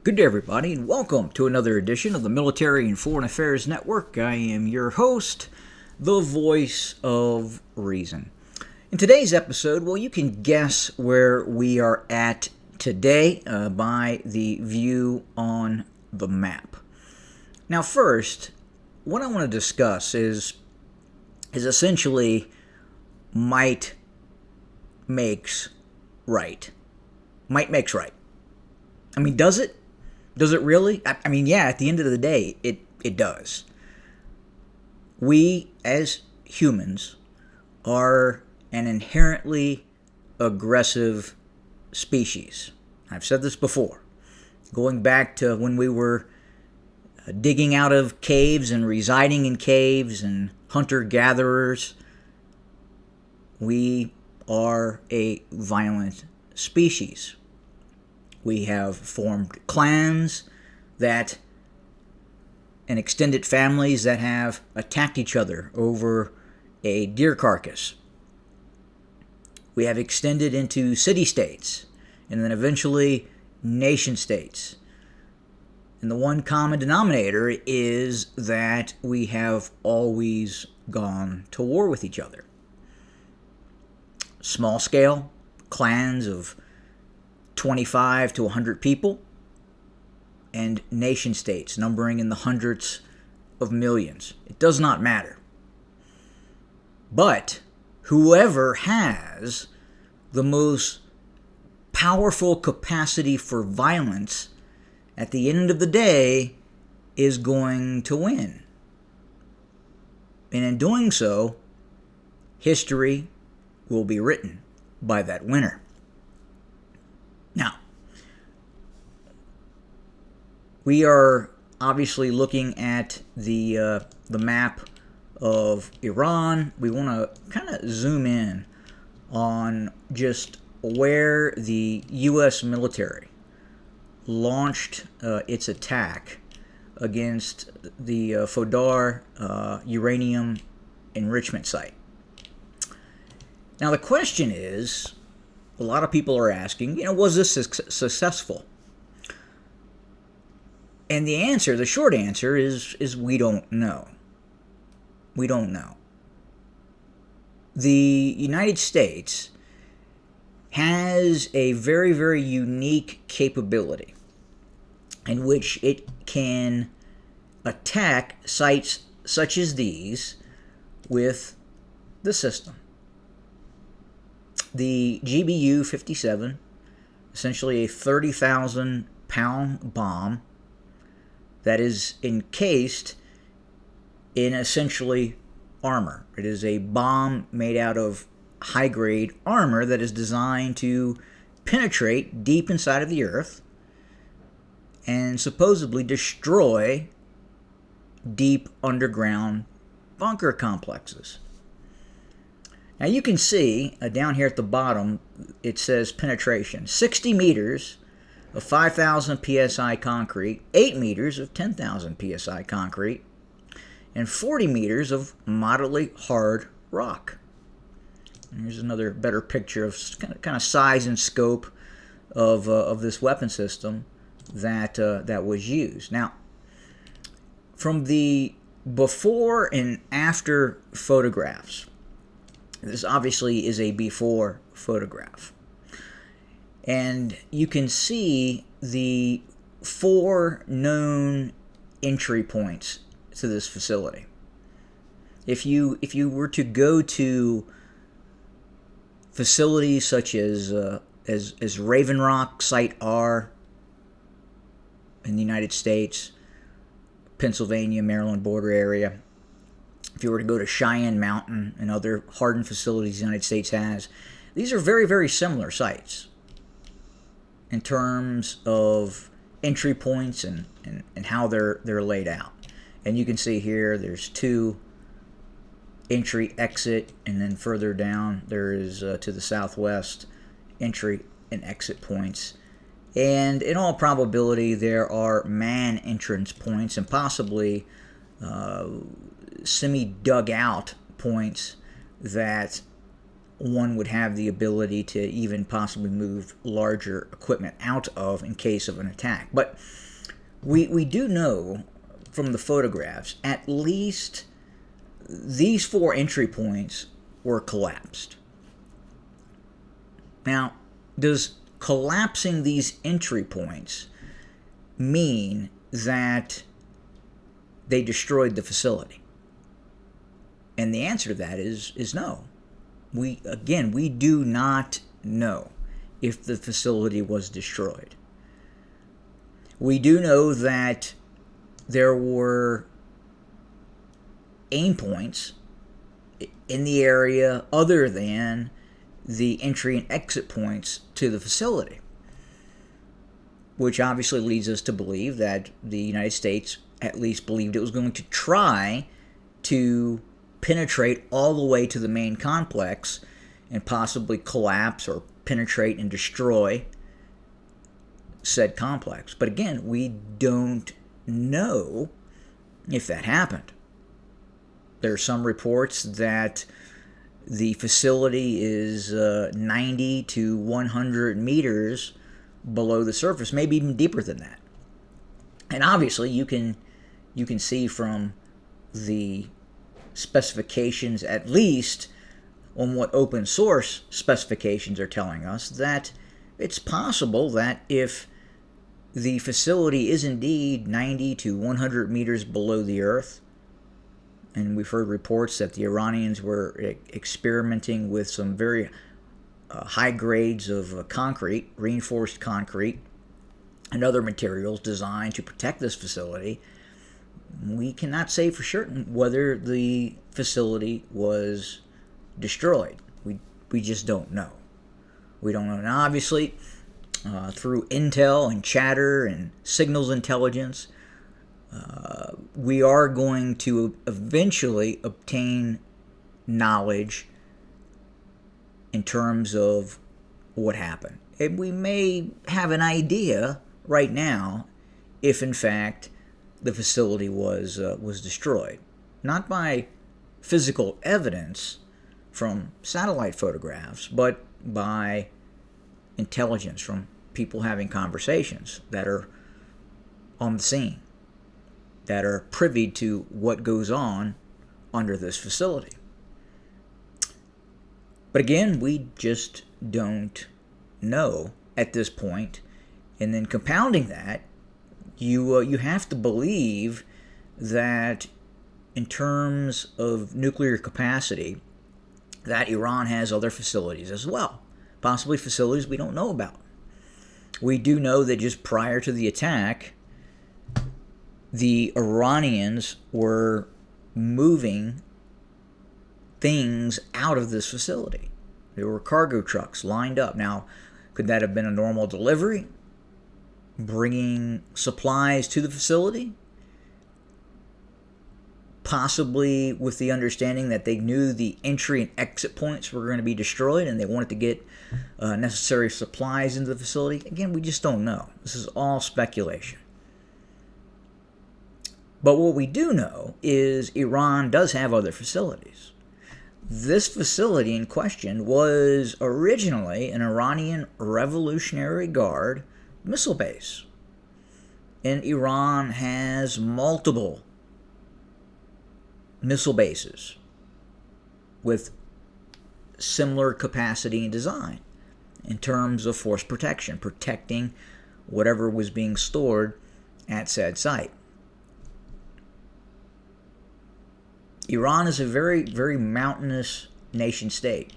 Good day, everybody, and welcome to another edition of the Military and Foreign Affairs Network. I am your host, the voice of reason. In today's episode, well, you can guess where we are at today by the view on the map. Now, first, what I want to discuss is essentially might makes right. Might makes right. I mean, does it? Does it really? I mean, yeah, at the end of the day, it does. We, as humans, are an inherently aggressive species. I've said this before. Going back to when we were digging out of caves and residing in caves and hunter-gatherers, we are a violent species. We have formed clans and extended families that have attacked each other over a deer carcass. We have extended into city-states and then eventually nation-states. And the one common denominator is that we have always gone to war with each other. Small-scale clans of 25 to 100 people, and nation states numbering in the hundreds of millions. It does not matter. But whoever has the most powerful capacity for violence at the end of the day is going to win. And in doing so, history will be written by that winner. Now, we are obviously looking at the map of Iran. We want to kind of zoom in on just where the U.S. military launched its attack against the Fodor uranium enrichment site. Now, the question is, a lot of people are asking, was this successful? And the short answer is we don't know. We don't know. The United States has a very, very unique capability in which it can attack sites such as these with the system. The GBU-57, essentially a 30,000-pound bomb that is encased in essentially armor. It is a bomb made out of high-grade armor that is designed to penetrate deep inside of the earth and supposedly destroy deep underground bunker complexes. Now you can see down here at the bottom, it says penetration. 60 meters of 5,000 psi concrete, 8 meters of 10,000 psi concrete, and 40 meters of moderately hard rock. And here's another better picture of kind of size and scope of this weapon system that was used. Now, from the before and after photographs, this obviously is a before photograph. And you can see the 4 known entry points to this facility. If you were to go to facilities such as Raven Rock, Site R in the United States, Pennsylvania, Maryland border area, if you were to go to Cheyenne Mountain and other hardened facilities the United States has, these are very, very similar sites in terms of entry points and how they're laid out. And you can see here there's 2 entry, exit, and then further down there is to the southwest entry and exit points. And in all probability there are man entrance points and possibly semi-dug out points that one would have the ability to even possibly move larger equipment out of in case of an attack. But we do know from the photographs at least these 4 entry points were collapsed. Now, does collapsing these entry points mean that they destroyed the facility? And the answer to that is no. We do not know if the facility was destroyed. We do know that there were aim points in the area other than the entry and exit points to the facility, which obviously leads us to believe that the United States at least believed it was going to try to penetrate all the way to the main complex and possibly collapse or penetrate and destroy said complex. But again, we don't know if that happened. There are some reports that the facility is 90 to 100 meters below the surface, maybe even deeper than that. And obviously, you can see from the specifications, at least on what open source specifications are telling us, that it's possible that if the facility is indeed 90 to 100 meters below the earth, and we've heard reports that the Iranians were experimenting with some very high grades of concrete, reinforced concrete, and other materials designed to protect this facility, we cannot say for certain whether the facility was destroyed. We just don't know. We don't know. Now, obviously, through intel and chatter and signals intelligence, we are going to eventually obtain knowledge in terms of what happened. And we may have an idea right now if, in fact, the facility was destroyed. Not by physical evidence from satellite photographs, but by intelligence from people having conversations that are on the scene, that are privy to what goes on under this facility. But again, we just don't know at this point. And then compounding that, you have to believe that in terms of nuclear capacity, that Iran has other facilities as well, possibly facilities we don't know about. We do know that just prior to the attack, the Iranians were moving things out of this facility. There were cargo trucks lined up. Now, could that have been a normal delivery, bringing supplies to the facility? Possibly with the understanding that they knew the entry and exit points were going to be destroyed and they wanted to get necessary supplies into the facility. Again, we just don't know. This is all speculation. But what we do know is Iran does have other facilities. This facility in question was originally an Iranian Revolutionary Guard missile base. And Iran has multiple missile bases with similar capacity and design in terms of force protection, protecting whatever was being stored at said site. Iran is a very, very mountainous nation state.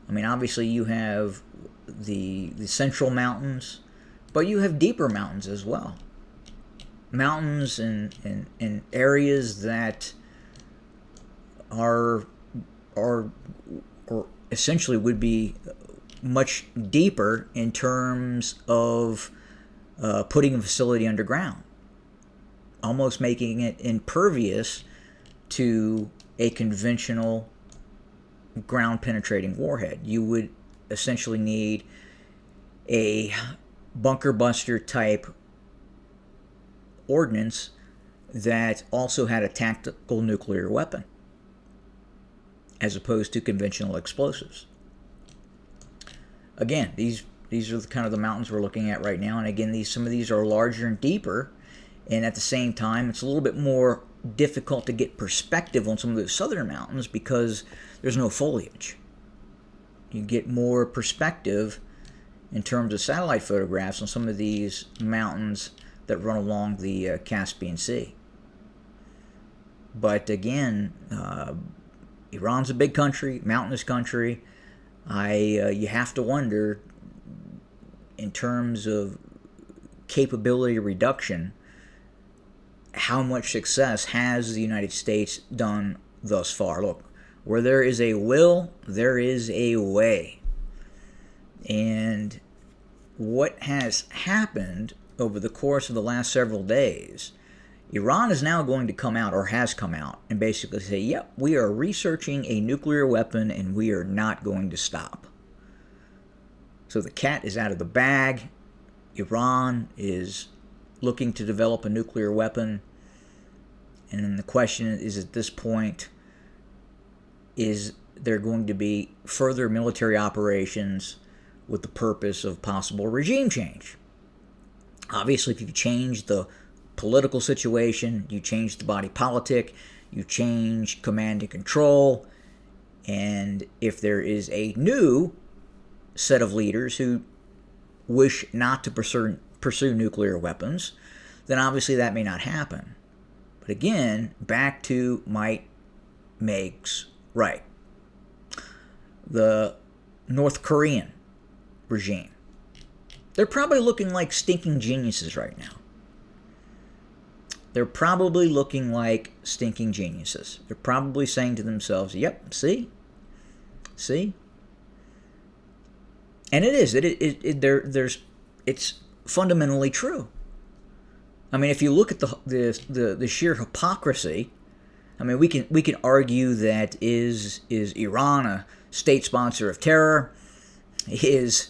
I mean, obviously you have the central mountains, but you have deeper mountains as well. Mountains in areas that are essentially would be much deeper in terms of putting a facility underground, almost making it impervious to a conventional ground penetrating warhead. You would essentially need a bunker buster type ordnance that also had a tactical nuclear weapon, as opposed to conventional explosives. again, these are the kind of the mountains we're looking at right now. And again, some of these are larger and deeper, and at the same time, it's a little bit more difficult to get perspective on some of those southern mountains because there's no foliage. You get more perspective in terms of satellite photographs on some of these mountains that run along the Caspian Sea. But again, Iran's a big country, mountainous country. You have to wonder, in terms of capability reduction, how much success has the United States done thus far? Look, where there is a will, there is a way. And what has happened over the course of the last several days, Iran is now going to come out, or has come out, and basically say, yep, we are researching a nuclear weapon and we are not going to stop. So the cat is out of the bag. Iran is looking to develop a nuclear weapon. And then the question is, at this point, is there going to be further military operations with the purpose of possible regime change? Obviously, if you change the political situation, you change the body politic, you change command and control, and if there is a new set of leaders who wish not to pursue nuclear weapons, then obviously that may not happen. But again, back to might makes right. The North Korean regime, they're probably looking like stinking geniuses right now. They're probably looking like stinking geniuses. They're probably saying to themselves, yep, see? And it is. It's fundamentally true. I mean, if you look at the sheer hypocrisy, I mean, we can argue that is Iran a state sponsor of terror? Is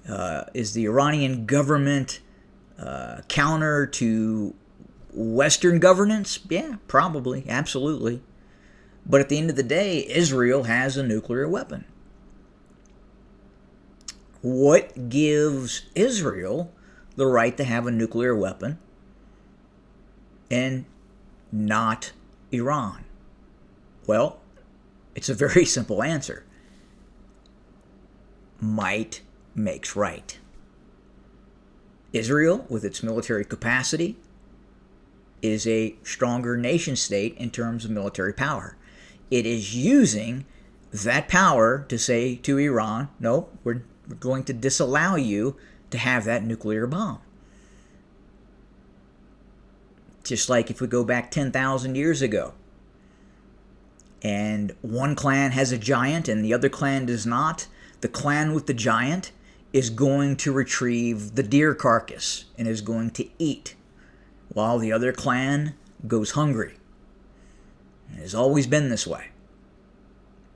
the Iranian government counter to Western governance? Yeah, probably, absolutely. But at the end of the day, Israel has a nuclear weapon. What gives Israel the right to have a nuclear weapon and not Iran? Well, it's a very simple answer. Might makes right. Israel, with its military capacity, is a stronger nation state in terms of military power. It is using that power to say to Iran, no, we're going to disallow you to have that nuclear bomb. Just like if we go back 10,000 years ago, and one clan has a giant and the other clan does not, the clan with the giant is going to retrieve the deer carcass and is going to eat, while the other clan goes hungry. It has always been this way.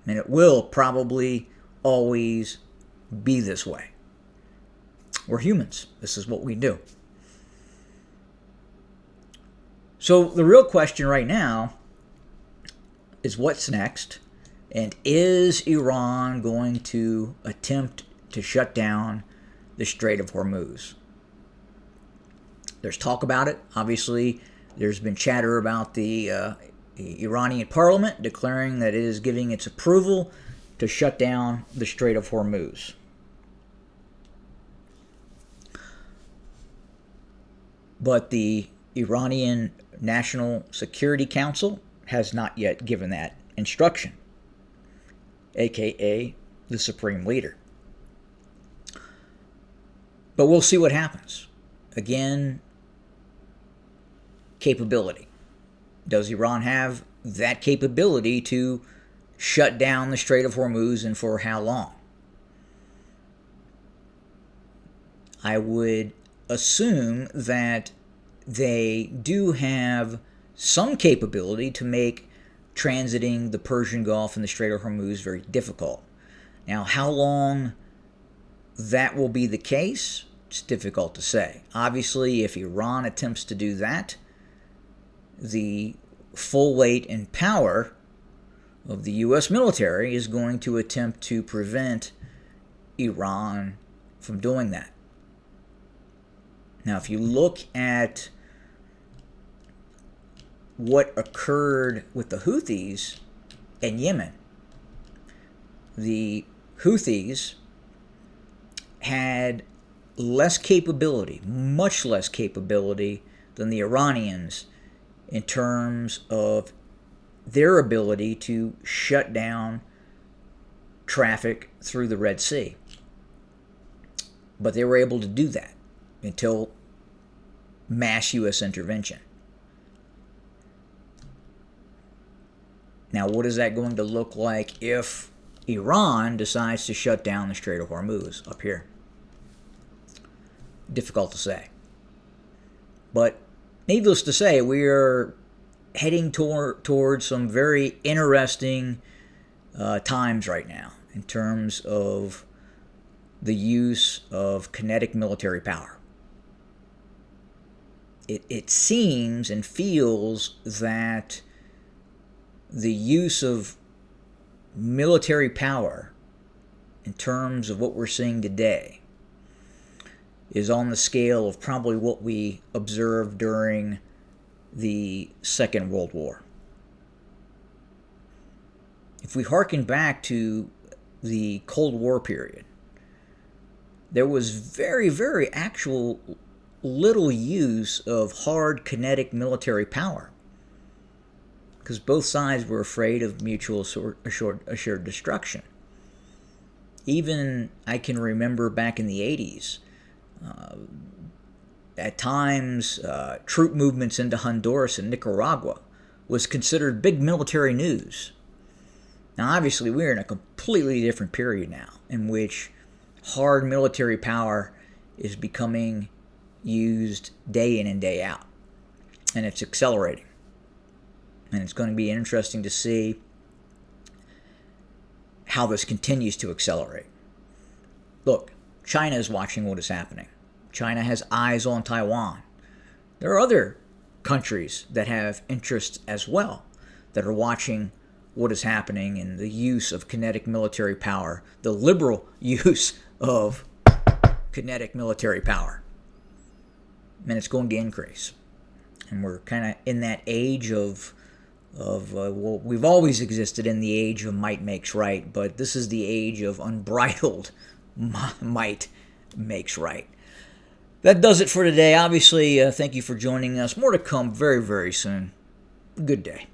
And it will probably always be this way. We're humans. This is what we do. So the real question right now is what's next, and is Iran going to attempt to shut down the Strait of Hormuz? There's talk about it. Obviously, there's been chatter about the Iranian parliament declaring that it is giving its approval to shut down the Strait of Hormuz. But the Iranian National Security Council has not yet given that instruction, aka the supreme leader. But we'll see what happens. Again, capability. Does Iran have that capability to shut down the Strait of Hormuz, and for how long? I would assume that they do have some capability to make transiting the Persian Gulf and the Strait of Hormuz very difficult. Now, how long that will be the case, it's difficult to say. Obviously, if Iran attempts to do that, the full weight and power of the U.S. military is going to attempt to prevent Iran from doing that. Now, if you look at what occurred with the Houthis in Yemen, the Houthis had less capability, much less capability than the Iranians in terms of their ability to shut down traffic through the Red Sea. But they were able to do that until mass U.S. intervention. Now, what is that going to look like if Iran decides to shut down the Strait of Hormuz up here? Difficult to say. But needless to say, we are heading towards some very interesting times right now in terms of the use of kinetic military power. It seems and feels that the use of military power in terms of what we're seeing today is on the scale of probably what we observed during the Second World War. If we hearken back to the Cold War period, there was very, very actual little use of hard kinetic military power because both sides were afraid of mutual assured destruction. Even I can remember back in the 80s, at times troop movements into Honduras and Nicaragua was considered big military news. Now obviously we're in a completely different period now in which hard military power is becoming used day in and day out, and it's accelerating. And it's going to be interesting to see how this continues to accelerate. Look, China is watching what is happening. China has eyes on Taiwan. There are other countries that have interests as well that are watching what is happening in the use of kinetic military power, the liberal use of kinetic military power. And it's going to increase. And we're kind of in that age of well, we've always existed in the age of might makes right, but this is the age of unbridled might makes right. That does it for today. Obviously, thank you for joining us. More to come very, very soon. Good day.